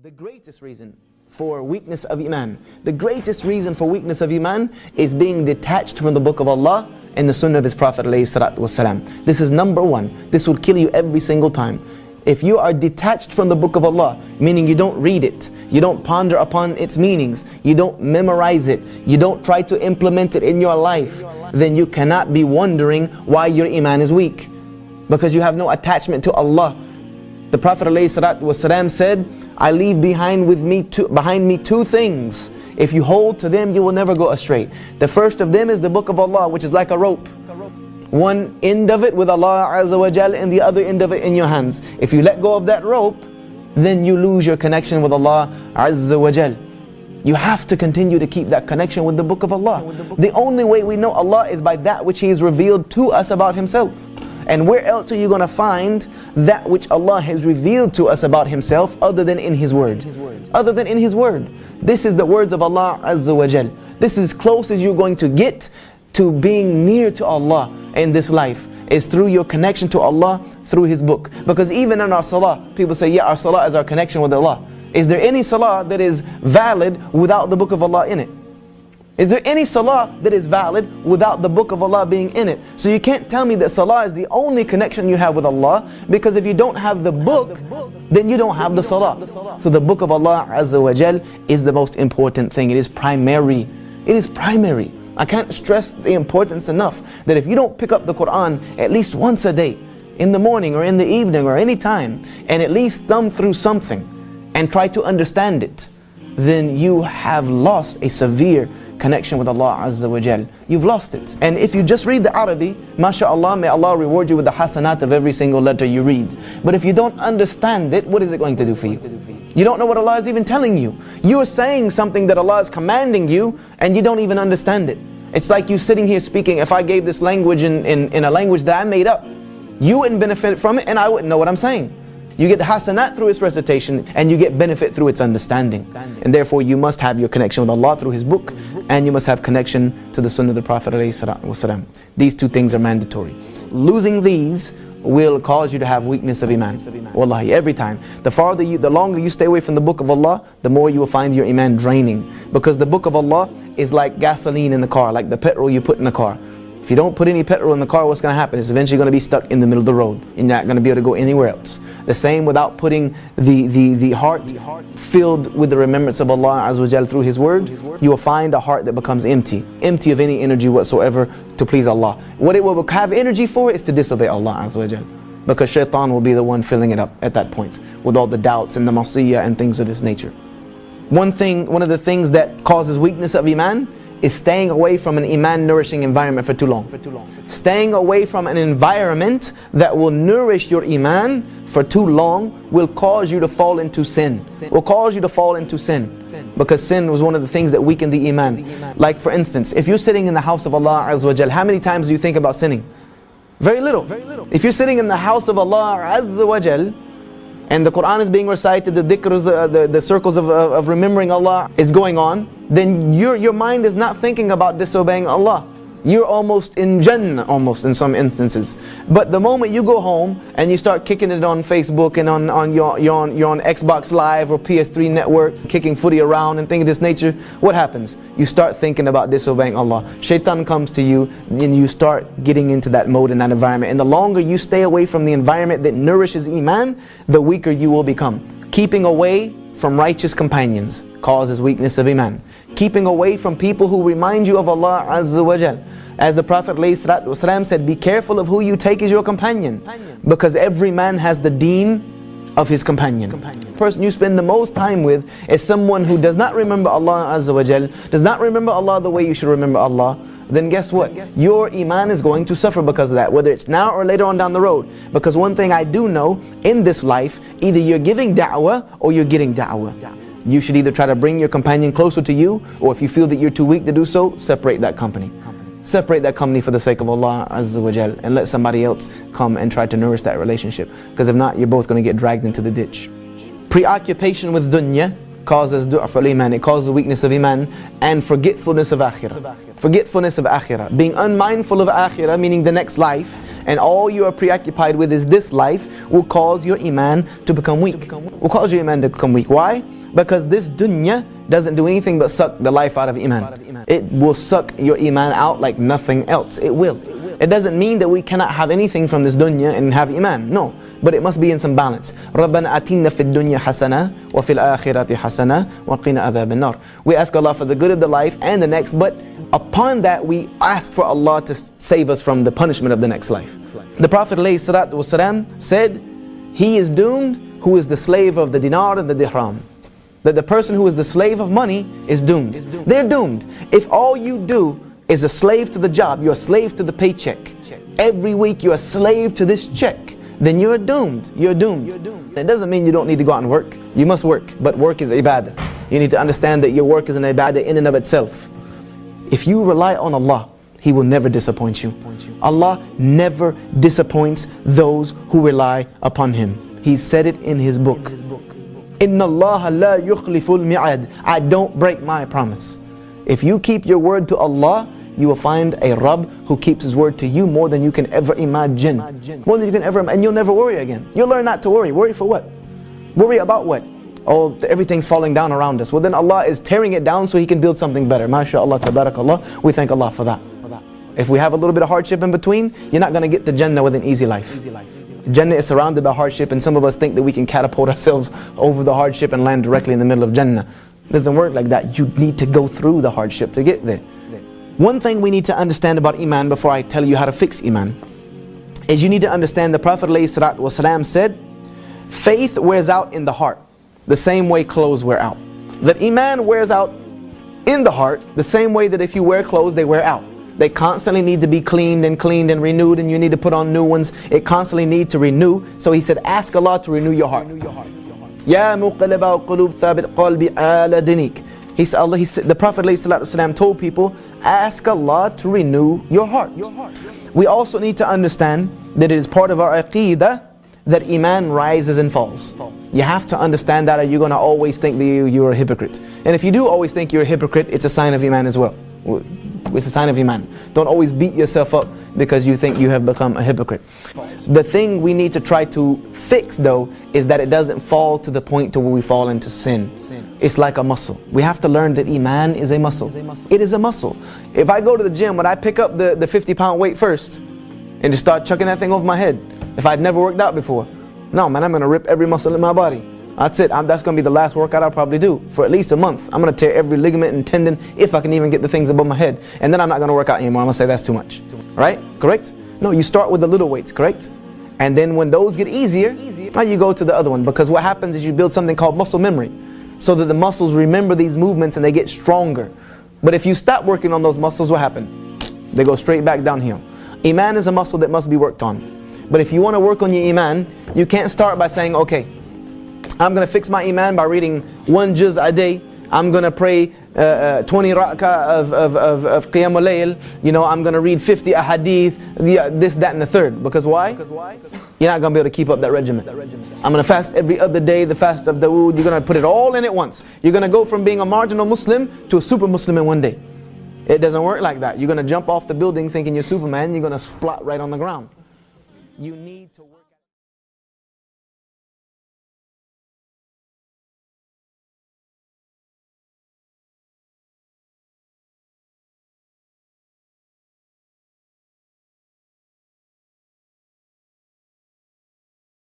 The greatest reason for weakness of Iman, the greatest reason for weakness of Iman is being detached from the book of Allah and the sunnah of His Prophet ﷺ. This is number one. This will kill you every single time. If you are detached from the book of Allah, meaning you don't read it, you don't ponder upon its meanings, you don't memorize it, you don't try to implement it in your life, then you cannot be wondering why your Iman is weak. Because you have no attachment to Allah. The Prophet ﷺ said, I leave behind me two things. If you hold to them, you will never go astray. The first of them is the book of Allah, which is like a rope. One end of it with Allah Azza wa Jal and the other end of it in your hands. If you let go of that rope, then you lose your connection with Allah Azza wa Jal. You have to continue to keep that connection with the book of Allah. The only way we know Allah is by that which He has revealed to us about Himself. And where else are you going to find that which Allah has revealed to us about Himself other than in His Word? Other than in His Word. This is the words of Allah Azza wa Jal. This is as close as you're going to get to being near to Allah in this life, is through your connection to Allah through His book. Because even in our salah, people say, yeah, our salah is our connection with Allah. Is there any salah that is valid without the book of Allah in it? Is there any salah that is valid without the book of Allah being in it? So you can't tell me that salah is the only connection you have with Allah, because if you don't have the book, then you don't have the salah. So the book of Allah Azza wa Jal is the most important thing. It is primary. It is primary. I can't stress the importance enough that if you don't pick up the Quran at least once a day, in the morning or in the evening or any time, and at least thumb through something and try to understand it, then you have lost a severe connection with Allah Azza wa Jal. You've lost it. And if you just read the Arabic, mashallah, may Allah reward you with the hasanat of every single letter you read. But if you don't understand it, what is it going to do for you? You don't know what Allah is even telling you. You are saying something that Allah is commanding you and you don't even understand it. It's like you sitting here speaking, if I gave this language in a language that I made up, you wouldn't benefit from it and I wouldn't know what I'm saying. You get the hasanat through its recitation and you get benefit through its understanding. And therefore you must have your connection with Allah through His book, and you must have connection to the sunnah of the Prophet ﷺ. These two things are mandatory. Losing these will cause you to have weakness of Iman. Wallahi, every time. The longer you stay away from the book of Allah, the more you will find your Iman draining. Because the book of Allah is like gasoline in the car, like the petrol you put in the car. If you don't put any petrol in the car, what's going to happen? It's eventually going to be stuck in the middle of the road. You're not going to be able to go anywhere else. The same without putting the heart filled with the remembrance of Allah Azza wa Jal through His Word, you will find a heart that becomes empty of any energy whatsoever to please Allah. What it will have energy for is to disobey Allah Azza wa Jal. Because shaitan will be the one filling it up at that point with all the doubts and the masiyah and things of this nature. One of the things that causes weakness of Iman is staying away from an Iman nourishing environment for too long. Staying away from an environment that will nourish your Iman for too long will cause you to fall into sin. Because sin was one of the things that weakened the Iman. Like for instance, if you're sitting in the house of Allah Azza wa Jal, how many times do you think about sinning? Very little. If you're sitting in the house of Allah Azza wa Jal, and the Quran is being recited, the dhikrs, the circles of remembering Allah is going on, then your mind is not thinking about disobeying Allah. You're almost in Jannah, almost in some instances. But the moment you go home and you start kicking it on Facebook and you're on Xbox Live or PS3 network, kicking footy around and things of this nature, what happens? You start thinking about disobeying Allah. Shaitan comes to you and you start getting into that mode in that environment. And the longer you stay away from the environment that nourishes Iman, the weaker you will become. Keeping away from righteous companions causes weakness of Iman. Keeping away from people who remind you of Allah Azza wa Jal. As the Prophet ﷺ said, be careful of who you take as your companion, because every man has the deen of his companion. The person you spend the most time with is someone who does not remember Allah Azza wa Jal, does not remember Allah the way you should remember Allah. Then guess what? Your Iman is going to suffer because of that, whether it's now or later on down the road. Because one thing I do know, in this life, either you're giving da'wah or you're getting da'wah. You should either try to bring your companion closer to you, or if you feel that you're too weak to do so, separate that company. Separate that company for the sake of Allah Azza wa Jal, and let somebody else come and try to nourish that relationship. Because if not, you're both going to get dragged into the ditch. Preoccupation with dunya causes du'af al-iman, it causes weakness of iman and forgetfulness of akhirah. Forgetfulness of akhirah. Being unmindful of akhirah, meaning the next life, and all you are preoccupied with is this life, will cause your iman to become weak. Will cause your iman to become weak. Why? Because this dunya doesn't do anything but suck the life out of iman. It will suck your iman out like nothing else. It will. It doesn't mean that we cannot have anything from this dunya and have iman. No. But it must be in some balance. رَبَّنَا أَتِنَّا فِي الدُّنْيَا حَسَنَةً وَفِي الْآخِرَةِ حَسَنَةً وَقِنَا عَذَابَ النَّارِ. We ask Allah for the good of the life and the next, but upon that we ask for Allah to save us from the punishment of the next life. The Prophet ﷺ said, he is doomed who is the slave of the dinar and the dirham. That the person who is the slave of money is doomed. They're doomed. If all you do is a slave to the job, you're a slave to the paycheck. Every week you're a slave to this check, then you're doomed. You're doomed. That doesn't mean you don't need to go out and work. You must work, but work is ibadah. You need to understand that your work is an ibadah in and of itself. If you rely on Allah, He will never disappoint you. Allah never disappoints those who rely upon Him. He said it in His book. Inna Allah la yukhliful mi'ad. I don't break my promise. If you keep your word to Allah, you will find a Rabb who keeps His word to you more than you can ever imagine. More than you can ever imagine. And you'll never worry again. You'll learn not to worry. Worry for what? Worry about what? Oh, everything's falling down around us. Well, then Allah is tearing it down so He can build something better. MashaAllah, tabarakallah. We thank Allah for that. If we have a little bit of hardship in between, you're not going to get the Jannah with an easy life. Jannah is surrounded by hardship, and some of us think that we can catapult ourselves over the hardship and land directly in the middle of Jannah. It doesn't work like that. You need to go through the hardship to get there. One thing we need to understand about Iman before I tell you how to fix Iman is you need to understand the Prophet ﷺ said, faith wears out in the heart the same way clothes wear out. That Iman wears out in the heart the same way that if you wear clothes, they wear out. They constantly need to be cleaned and renewed, and you need to put on new ones. It constantly needs to renew. So He said, ask Allah to renew your heart. Ya muqallibal qulub thabit qalbi ala dinik. He said, the Prophet ﷺ told people, ask Allah to renew your heart. We also need to understand that it is part of our aqeedah that Iman rises and falls. You have to understand that, or you're going to always think that you're a hypocrite. And if you do always think you're a hypocrite, it's a sign of Iman as well. It's a sign of Iman. Don't always beat yourself up because you think you have become a hypocrite. The thing we need to try to fix though is that it doesn't fall to the point to where we fall into sin. It's like a muscle. We have to learn that Iman is a muscle. It is a muscle. If I go to the gym, when I pick up the 50-pound weight first and just start chucking that thing over my head, if I'd never worked out before, no man, I'm going to rip every muscle in my body. That's it. That's going to be the last workout I'll probably do for at least a month. I'm going to tear every ligament and tendon if I can even get the things above my head. And then I'm not going to work out anymore. I'm going to say that's too much. Right? Correct? No, you start with the little weights, correct? And then when those get easier, now you go to the other one. Because what happens is you build something called muscle memory, so that the muscles remember these movements and they get stronger. But if you stop working on those muscles, what happens? They go straight back downhill. Iman is a muscle that must be worked on. But if you want to work on your Iman, you can't start by saying, okay, I'm going to fix my Iman by reading 1 juz a day. I'm going to pray 20 rak'ah of qiyamul layl. You know, I'm going to read 50 ahadith, this, that, and the third. Because why? You're not going to be able to keep up that regimen. I'm going to fast every other day, the fast of Dawood. You're going to put it all in at once. You're going to go from being a marginal Muslim to a super Muslim in one day. It doesn't work like that. You're going to jump off the building thinking you're Superman. You're going to splot right on the ground. You need to